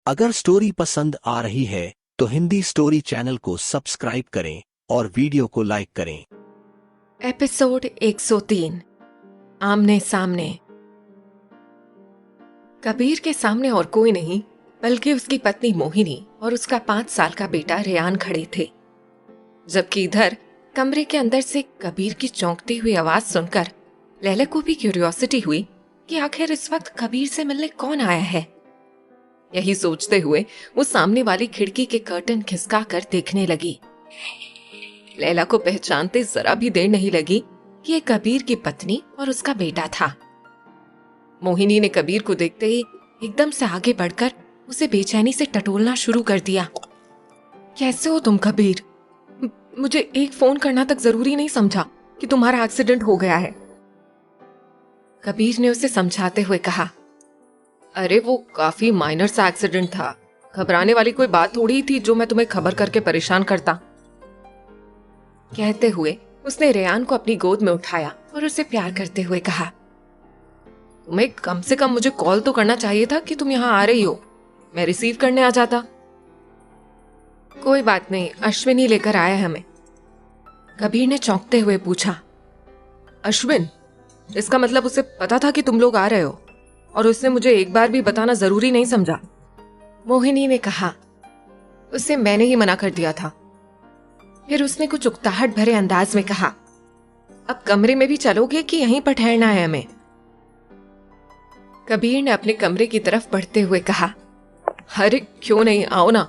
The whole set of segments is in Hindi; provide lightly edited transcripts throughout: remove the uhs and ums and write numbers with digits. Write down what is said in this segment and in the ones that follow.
अगर स्टोरी पसंद आ रही है तो हिंदी स्टोरी चैनल को सब्सक्राइब करें और वीडियो को लाइक करें। एपिसोड 103 आमने सामने। कबीर के सामने और कोई नहीं बल्कि उसकी पत्नी मोहिनी और उसका 5 साल का बेटा रेयान खड़े थे, जबकि इधर कमरे के अंदर से कबीर की चौंकती हुई आवाज सुनकर लैला को भी क्यूरियोसिटी हुई कि आखिर इस वक्त कबीर से मिलने कौन आया है। यही सोचते हुए वो सामने वाली खिड़की के कर्टन खिसका कर देखने लगी। लैला को पहचानते जरा भी देर नहीं लगी कि ये कबीर की पत्नी और उसका बेटा था। मोहिनी ने कबीर को देखते ही एकदम से आगे बढ़कर उसे बेचैनी से टटोलना शुरू कर दिया। कैसे हो तुम कबीर? मुझे एक फोन करना तक जरूरी नहीं समझा कि तुम्हारा एक्सीडेंट हो गया है। कबीर ने उसे समझाते हुए कहा, अरे वो काफी माइनर सा एक्सीडेंट था, घबराने वाली कोई बात थोड़ी थी जो मैं तुम्हें खबर करके परेशान करता। कहते हुए उसने रेयान को अपनी गोद में उठाया और उसे प्यार करते हुए कहा, तुम्हें कम से कम मुझे कॉल तो करना चाहिए था कि तुम यहाँ आ रही हो, मैं रिसीव करने आ जाता। कोई बात नहीं, अश्विनी लेकर आया है हमें। कबीर ने चौंकते हुए पूछा, अश्विन? इसका मतलब उसे पता था कि तुम लोग आ रहे हो और उसने मुझे एक बार भी बताना जरूरी नहीं समझा? मोहिनी ने कहा, उसे मैंने ही मना कर दिया था। फिर उसने कुछ उकताहट भरे अंदाज में कहा, अब कमरे में भी चलोगे कि यहीं पर ठहरना है हमें? कबीर ने अपने कमरे की तरफ बढ़ते हुए कहा, अरे क्यों नहीं, आओ ना,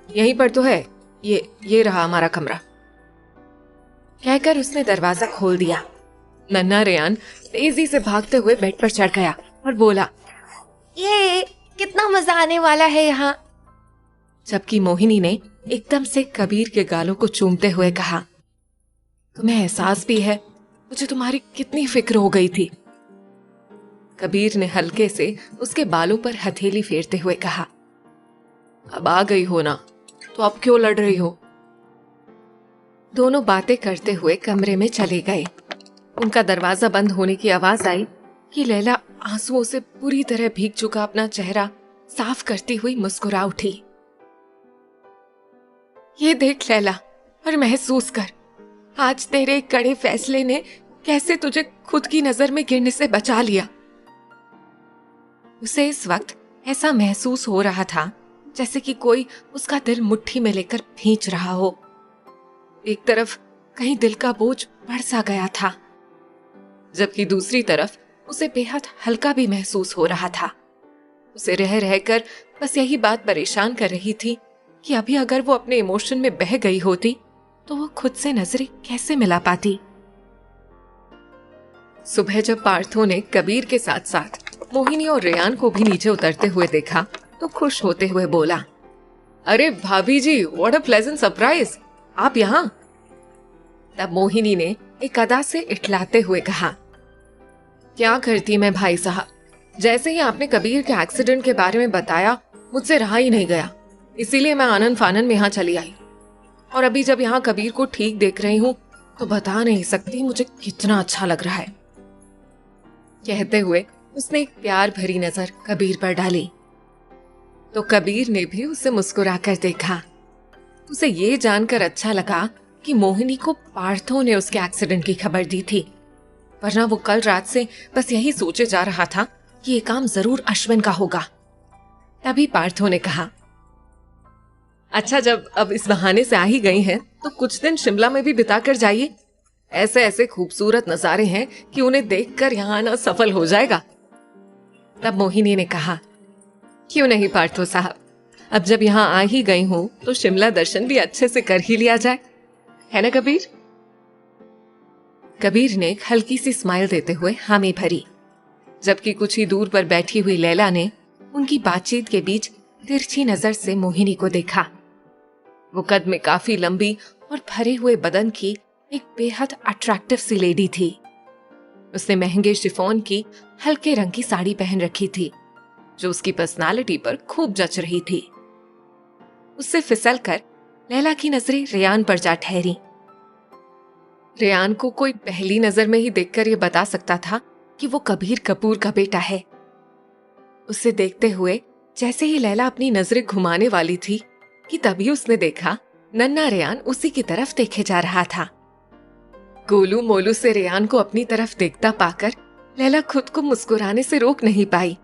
यहीं पर तो है, ये रहा हमारा कमरा। कहकर उसने दरवाजा खोल दिया। नन्हा रेयान तेजी से भागते हुए बेड पर चढ़ गया और बोला, ये कितना मजा आने वाला है यहाँ। जबकि मोहिनी ने एकदम से कबीर के गालों को चूमते हुए कहा, तुम्हें एहसास भी है मुझे तुम्हारी कितनी फिक्र हो गई थी? कबीर ने हल्के से उसके बालों पर हथेली फेरते हुए कहा, अब आ गई हो ना, तो अब क्यों लड़ रही हो? दोनों बातें करते हुए कमरे में चले गए। उनका दरवाजा बंद होने की आवाज आई कि लैला आंसुओं से पूरी तरह भीग चुका अपना चेहरा साफ करती हुई मुस्कुरा उठी। ये देख लैला और महसूस कर, आज तेरे कड़े फैसले ने कैसे तुझे खुद की नजर में गिरने से बचा लिया। उसे इस वक्त ऐसा महसूस हो रहा था जैसे कि कोई उसका दिल मुट्ठी में लेकर खींच रहा हो। एक तरफ कहीं दिल का बोझ बढ़ सा गया था, जबकि दूसरी तरफ उसे बेहद हल्का भी महसूस हो रहा था। उसे रह रहकर बस यही बात परेशान कर रही थी कि अभी अगर वो अपने इमोशन में बह गई होती तो वो खुद से नजरें कैसे मिला पाती। सुबह जब पार्थो ने कबीर के साथ साथ मोहिनी और रेयान को भी नीचे उतरते हुए देखा तो खुश होते हुए बोला, अरे भाभी जी, व्हाट अ प्लेजेंट सरप्राइज, आप यहाँ? तब मोहिनी ने एक अदा से इठलाते हुए कहा, क्या करती मैं भाई साहब, जैसे ही आपने कबीर के एक्सीडेंट के बारे में बताया मुझसे रहा ही नहीं गया, इसीलिए मैं आनन फानन में यहाँ चली आई। और अभी जब यहाँ कबीर को ठीक देख रही हूँ तो बता नहीं सकती मुझे कितना अच्छा लग रहा है। कहते हुए उसने एक प्यार भरी नजर कबीर पर डाली तो कबीर ने भी उसे मुस्कुराकर देखा। उसे ये जानकर अच्छा लगा कि मोहिनी को पार्थो ने उसके एक्सीडेंट की खबर दी थी, वरना वो कल रात से बस यही सोचे जा रहा था कि ये काम जरूर अश्विन का होगा। तभी पार्थो ने कहा, अच्छा, जब अब इस बहाने से आ ही गई हैं तो कुछ दिन शिमला में भी बिता कर जाइए। ऐसे ऐसे खूबसूरत नजारे हैं कि उन्हें देखकर यहाँ आना सफल हो जाएगा। तब मोहिनी ने कहा, क्यों नहीं पार्थो साहब, अब जब यहाँ आ ही गई हूं तो शिमला दर्शन भी अच्छे से कर ही लिया जाए, है ना कबीर? कबीर ने एक हल्की सी स्माइल देते हुए हामी भरी, जबकि कुछ ही दूर पर बैठी हुई लैला ने उनकी बातचीत के बीच तिरछी नजर से मोहिनी को देखा। वो कद में काफी लंबी और भरे हुए बदन की एक बेहद अट्रैक्टिव सी लेडी थी। उसने महंगे शिफॉन की हल्के रंग की साड़ी पहन रखी थी जो उसकी पर्सनालिटी पर खूब जच रही थी। उससे फिसलकर लैला की नजरें रेयान पर जा ठहरी। रेयान को कोई पहली नजर में ही देखकर यह बता सकता था कि वो कबीर कपूर का बेटा है। उसे देखते हुए जैसे ही लैला अपनी नजरें घुमाने वाली थी कि तभी उसने देखा नन्हा रेयान उसी की तरफ देखे जा रहा था। गोलू मोलू से रेयान को अपनी तरफ देखता पाकर लैला खुद को मुस्कुराने से रोक नहीं पाई।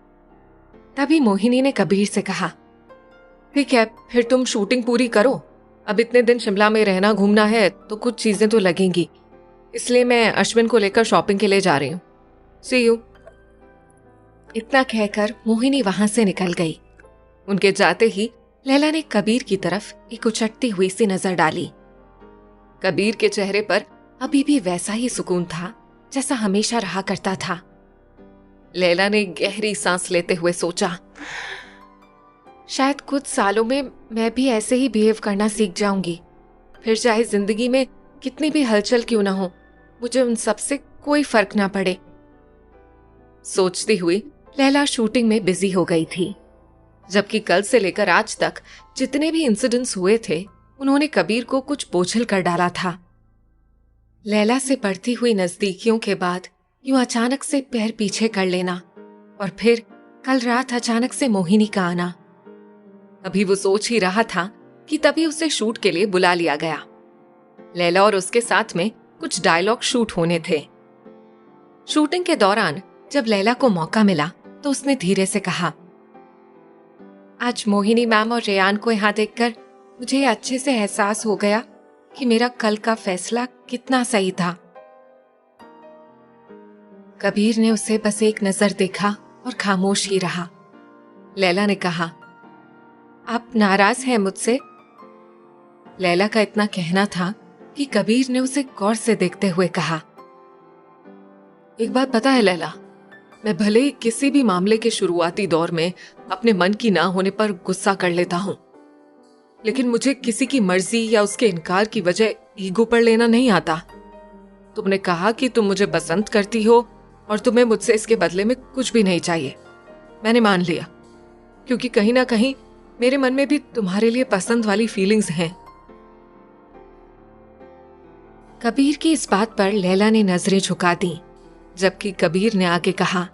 तभी मोहिनी ने कबीर से कहा, ठीक है, फिर तुम शूटिंग पूरी करो। अब इतने दिन शिमला में रहना घूमना है तो कुछ चीजें तो लगेंगी, इसलिए मैं अश्विन को लेकर शॉपिंग के लिए जा रही हूँ। सी यू। इतना कहकर मोहिनी वहां से निकल गई। उनके जाते ही लैला ने कबीर की तरफ एक उचटती हुई सी नजर डाली। कबीर के चेहरे पर अभी भी वैसा ही सुकून था जैसा हमेशा रहा करता था। लैला ने गहरी सांस लेते हुए सोचा, शायद कुछ सालों में मैं भी ऐसे ही बिहेव करना सीख जाऊंगी। फिर चाहे जिंदगी में कितनी भी हलचल क्यों ना हो, मुझे उन सब से कोई फर्क ना पड़े। सोचती हुई लैला शूटिंग में बिजी हो गई थी, जबकि कल से लेकर आज तक जितने भी इंसिडेंट्स हुए थे उन्होंने कबीर को कुछ बोझल कर डाला था। लैला से बढ़ती हुई नजदीकियों के बाद यूं अचानक से पैर पीछे कर लेना और फिर कल रात अचानक से मोहिनी का आना। अभी वो सोच ही रहा था कि तभी उसे शूट के लिए बुला लिया गया। लैला और उसके साथ में कुछ डायलॉग शूट होने थे। शूटिंग के दौरान जब लैला को मौका मिला तो उसने धीरे से कहा, आज मोहिनी मैम और रेयान को यहाँ देखकर मुझे अच्छे से एहसास हो गया कि मेरा कल का फैसला कितना सही था। कबीर ने उसे बस एक नजर देखा और खामोश ही रहा। लैला ने कहा, आप नाराज हैं मुझसे? लैला का इतना कहना था कि कबीर ने उसे गौर से देखते हुए कहा, एक बात पता है लैला, मैं भले ही किसी भी मामले के शुरुआती दौर में अपने मन की ना होने पर गुस्सा कर लेता हूं, लेकिन मुझे किसी की मर्जी या उसके इनकार की वजह ईगो पर लेना नहीं आता। तुमने कहा कि तुम मुझे पसंद करती हो और तुम्हें मुझसे इसके बदले में कुछ भी नहीं चाहिए। मैंने मान लिया, क्योंकि कहीं ना कहीं मेरे मन में भी तुम्हारे लिए पसंद वाली फीलिंग्स हैं। कबीर की इस बात पर लैला ने नजरें झुका दी, जबकि कबीर ने आगे कहा,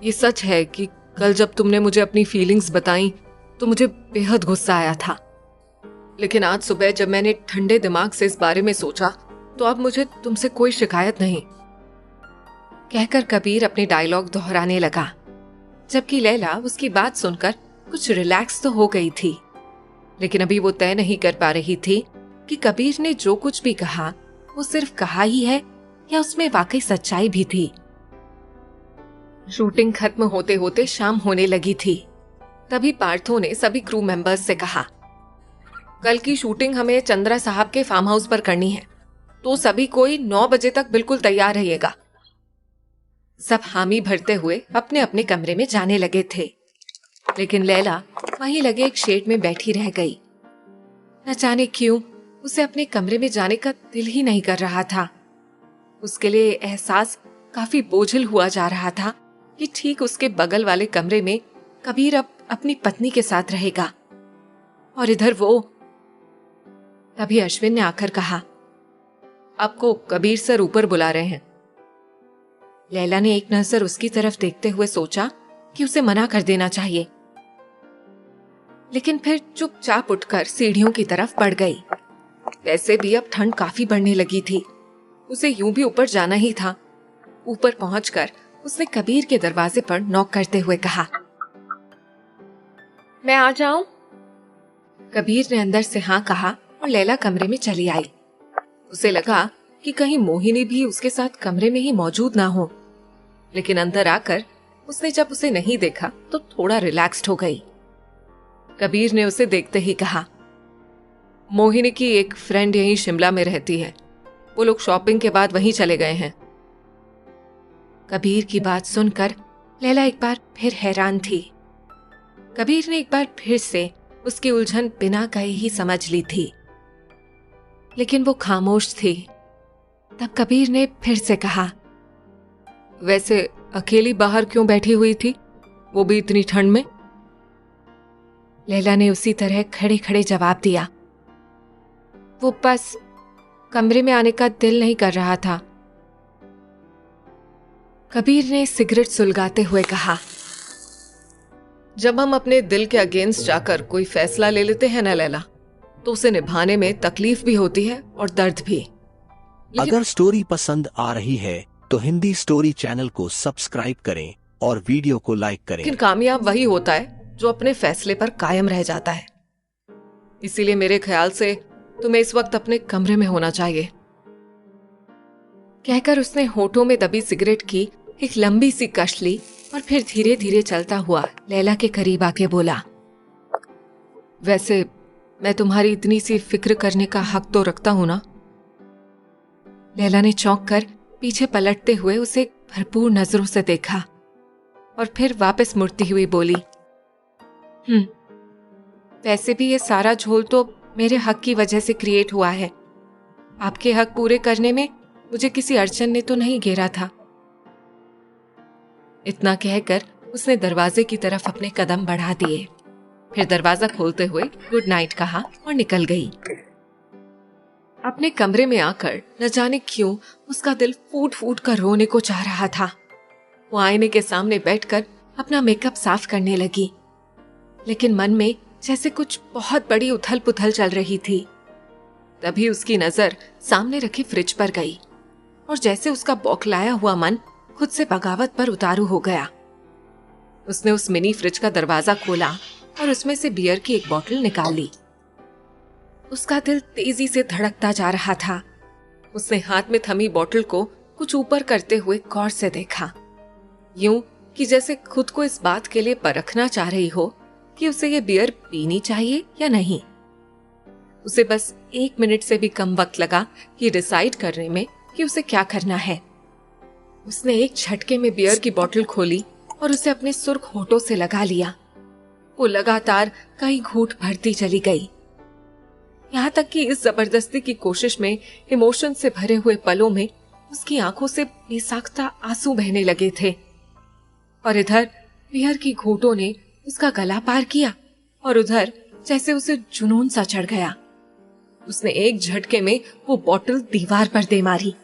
ये सच है कि कल जब तुमने मुझे अपनी फीलिंग्स बताई तो मुझे बेहद गुस्सा आया था, लेकिन आज सुबह जब मैंने ठंडे दिमाग से इस बारे में सोचा तो अब मुझे तुमसे कोई शिकायत नहीं। कहकर कबीर अपने डायलॉग दोहराने लगा, जबकि लैला उसकी बात सुनकर कुछ रिलैक्स तो हो गई थी, लेकिन अभी वो तय नहीं कर पा रही थी कि कबीर ने जो कुछ भी कहा वो सिर्फ कहा ही है या उसमें वाकई सच्चाई भी थी। शूटिंग खत्म होते होते शाम होने लगी थी। तभी पार्थो ने सभी क्रू मेंबर्स से कहा, कल की शूटिंग हमें चंद्रा साहब के फार्म हाउस पर करनी है, तो सभी कोई 9 बजे तक बिल्कुल तैयार रहिएगा। सब हामी भरते हुए अपने अपने कमरे में जाने लगे थे, लेकिन लैला वहीं लगे एक शेड में बैठी रह गई। न जाने क्यों उसे अपने कमरे में जाने का दिल ही नहीं कर रहा था। उसके लिए एहसास काफी बोझिल हुआ जा रहा था कि ठीक उसके बगल वाले कमरे में कबीर अब अपनी पत्नी के साथ रहेगा और इधर वो। तभी अश्विन ने आकर कहा, आपको कबीर सर ऊपर बुला रहे हैं। लैला ने एक नजर उसकी तरफ देखते हुए सोचा कि उसे मना कर देना चाहिए, लेकिन फिर चुपचाप उठकर सीढ़ियों की तरफ बढ़ गई। वैसे भी अब ठंड काफी बढ़ने लगी थी, उसे यूं भी ऊपर जाना ही था। ऊपर पहुंचकर उसने कबीर के दरवाजे पर नॉक करते हुए कहा, मैं आ जाऊं? कबीर ने अंदर से हाँ कहा और लैला कमरे में चली आई। उसे लगा कि कहीं मोहिनी भी उसके साथ कमरे में ही मौजूद ना हो, लेकिन अंदर आकर उसने जब उसे नहीं देखा तो थोड़ा रिलैक्स्ड हो गई। कबीर ने उसे देखते ही कहा, मोहिनी की एक फ्रेंड यहीं शिमला में रहती है, वो लोग शॉपिंग के बाद वहीं चले गए हैं। कबीर की बात सुनकर लैला एक बार फिर हैरान थी। कबीर ने एक बार फिर से उसकी उलझन बिना कहे ही समझ ली थी, लेकिन वो खामोश थी। तब कबीर ने फिर से कहा, वैसे अकेली बाहर क्यों बैठी हुई थी, वो भी इतनी ठंड में? लैला ने उसी तरह खड़े खड़े जवाब दिया, वो बस कमरे में आने का दिल नहीं कर रहा था। कबीर ने सिगरेट सुलगाते हुए कहा, जब हम अपने दिल के अगेंस्ट जाकर कोई फैसला ले लेते हैं ना लैला, तो उसे निभाने में तकलीफ भी होती है और दर्द भी। अगर स्टोरी पसंद आ रही है तो हिंदी स्टोरी चैनल को सब्सक्राइब करें और वीडियो को लाइक करें। लेकिन कामयाब वही होता है जो अपने फैसले पर कायम रह जाता है। इसीलिए मेरे ख्याल से तुम्हें इस वक्त अपने कमरे में होना चाहिए। कहकर उसने होठों में दबी सिगरेट की एक लंबी सी कश ली और फिर धीरे धीरे चलता हुआ लैला के करीब आके बोला, वैसे मैं तुम्हारी इतनी सी फिक्र करने का हक तो रखता हूं ना? लैला ने चौंक कर पीछे पलटते हुए उसे भरपूर नजरों से देखा और फिर वापस मुड़ती हुई बोली, वैसे भी ये सारा झोल तो मेरे हक की वजह से क्रिएट हुआ है। आपके हक पूरे करने में मुझे किसी अड़चन ने तो नहीं घेरा था। इतना कहकर उसने दरवाजे की तरफ अपने कदम बढ़ा दिए, फिर दरवाजा खोलते हुए गुड नाइट कहा और निकल गई। अपने कमरे में आकर न जाने क्यों उसका दिल फूट फूट कर रोने को चाह रहा था। वो आईने के सामने बैठकर अपना मेकअप साफ करने लगी, लेकिन मन में जैसे कुछ बहुत बड़ी उथल पुथल चल रही थी। तभी उसकी नजर सामने रखे फ्रिज पर गई और जैसे उसका बौखलाया हुआ मन खुद से बगावत पर उतारू हो गया। उसने उस मिनी फ्रिज का दरवाजा खोला और उसमें से बियर की एक बोतल निकाल ली। उसका दिल तेजी से धड़कता जा रहा था। उसने हाथ में थमी बोतल को कुछ ऊपर करते हुए गौर से देखा, यूं कि जैसे खुद को इस बात के लिए परखना चाह रही हो कि उसे ये बियर पीनी चाहिए या नहीं। उसे बस 1 मिनट से भी कम वक्त लगा ये डिसाइड करने में कि उसे क्या करना है। उसने एक झटके में बियर की बोतल खोली और उसे अपने सुर्ख होठों से लगा लिया। वो लगातार कई घूंट भरती चली गई, यहाँ तक कि इस जबरदस्ती की कोशिश में इमोशन से भरे हुए पलों में उसकी आंखों से बेसाख्ता आंसू बहने लगे थे। और इधर बियर की घूंटों ने उसका गला पार किया और उधर जैसे उसे जुनून सा चढ़ गया। उसने एक झटके में वो बोतल दीवार पर दे मारी।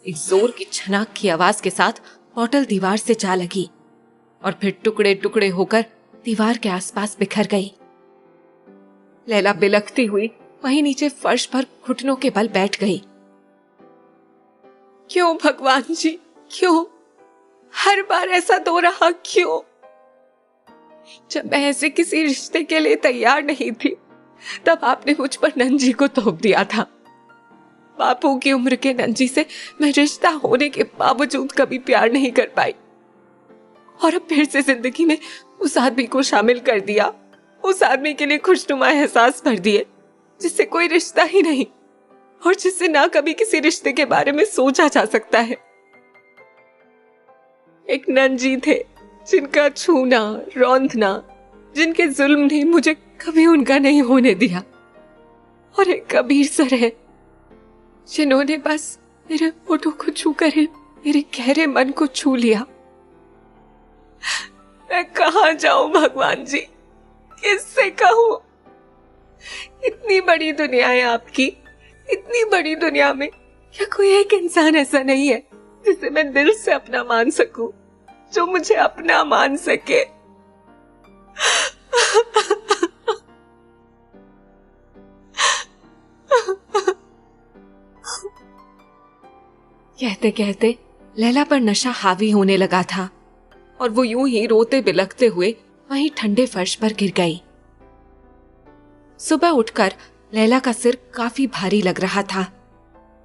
एक जोर की छनाक की आवाज के साथ बोतल दीवार से जा लगी और फिर टुकड़े टुकड़े होकर दीवार के आसपास बिखर गई। लैला बिलखती हुई वहीं नीचे फर्श पर घुटनों के बल बैठ गई। क्यों भगवान जी, क्यों? हर बार ऐसा हो रहा क्यों? जब मैं ऐसे किसी रिश्ते के लिए तैयार नहीं थी, तब आपने मुझ पर नंजी को थोप दिया था। बापू की उम्र के नंजी से मैं रिश्ता होने के बावजूद कभी प्यार नहीं कर पाई, और अब फिर से जिंदगी में उस आदमी को शामिल कर दिया, उस आदमी के लिए खुशनुमा एहसास भर दिए जिससे कोई रिश्ता ही नहीं और जिससे ना कभी किसी रिश्ते के बारे में सोचा जा सकता है। एक नंजी थे जिनका छूना रौंदना, जिनके जुल्म ने मुझे कभी उनका नहीं होने दिया, और एक कबीर सर है जिन्होंने बस मेरे होठों को छूकर ही मेरे गहरे मन को छू लिया। मैं कहाँ जाऊं भगवान जी, किससे कहूं? इतनी बड़ी दुनिया है आपकी, इतनी बड़ी दुनिया में क्या कोई एक इंसान ऐसा नहीं है जिसे मैं दिल से अपना मान सकूं, जो मुझे अपना मान सके? कहते कहते लैला पर नशा हावी होने लगा था और वो यूं ही रोते बिलखते हुए वहीं ठंडे फर्श पर गिर गई। सुबह उठकर लैला का सिर काफी भारी लग रहा था,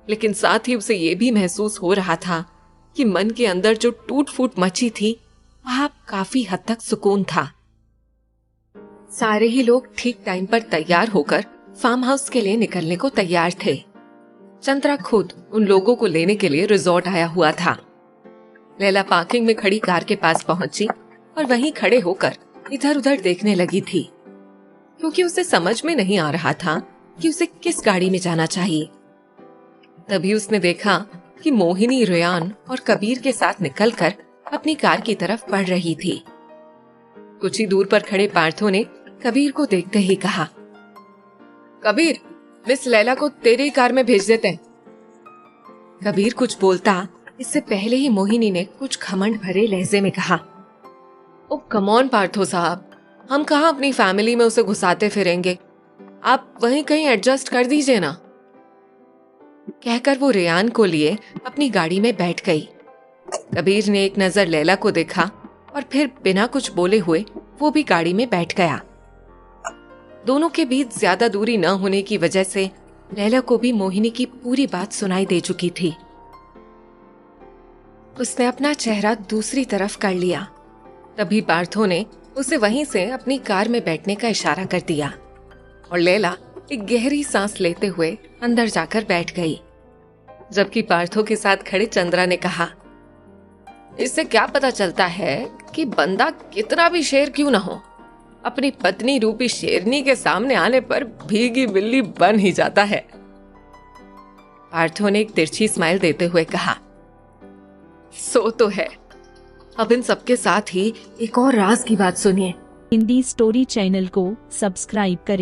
लेकिन साथ ही उसे ये भी महसूस हो रहा था कि मन के अंदर जो टूट फूट मची थी वहां काफी हद तक सुकून था। सारे ही लोग ठीक टाइम पर तैयार होकर फार्म हाउस के लिए निकलने को तैयार थे। चंद्रा खुद उन लोगों को लेने के लिए रिजॉर्ट आया हुआ था। लैला पार्किंग में खड़ी कार के पास पहुंची और वहीं खड़े होकर इधर उधर देखने लगी थी, क्योंकि उसे समझ में नहीं आ रहा था कि उसे किस गाड़ी में जाना चाहिए। तभी उसने देखा कि मोहिनी रेयान और कबीर के साथ निकलकर अपनी कार की तरफ बढ़ रही थी। कुछ ही दूर पर खड़े पार्थो ने कबीर को देखते ही कहा, कबीर, मिस लैला को तेरी कार में भेज देते हैं। कबीर कुछ बोलता इससे पहले ही मोहिनी ने कुछ घमंड भरे लहजे में कहा, ओ कम ऑन पार्थो साहब, हम कहाँ अपनी फैमिली में उसे घुसाते फिरेंगे, आप वहीं कहीं एडजस्ट कर दीजिए ना। कहकर वो रेयान को लिए अपनी गाड़ी में बैठ गई। कबीर ने एक नजर लैला को देखा और फिर बिना कुछ बोले हुए वो भी गाड़ी में बैठ गया। दोनों के बीच ज्यादा दूरी न होने की वजह से लैला को भी मोहिनी की पूरी बात सुनाई दे चुकी थी। उसने अपना चेहरा दूसरी तरफ कर लिया। तभी पार्थो ने उसे वहीं से अपनी कार में बैठने का इशारा कर दिया और लैला एक गहरी सांस लेते हुए अंदर जाकर बैठ गई। जबकि पार्थो के साथ खड़े चंद्रा ने कहा, इससे क्या पता चलता है कि बंदा कितना भी शेर क्यों ना हो, अपनी पत्नी रूपी शेरनी के सामने आने पर भीगी बिल्ली बन ही जाता है। पार्थो ने एक तिरछी स्माइल देते हुए कहा, सो तो है। अब इन सबके साथ ही एक और राज की बात सुनिए। हिंदी स्टोरी चैनल को सब्सक्राइब करें।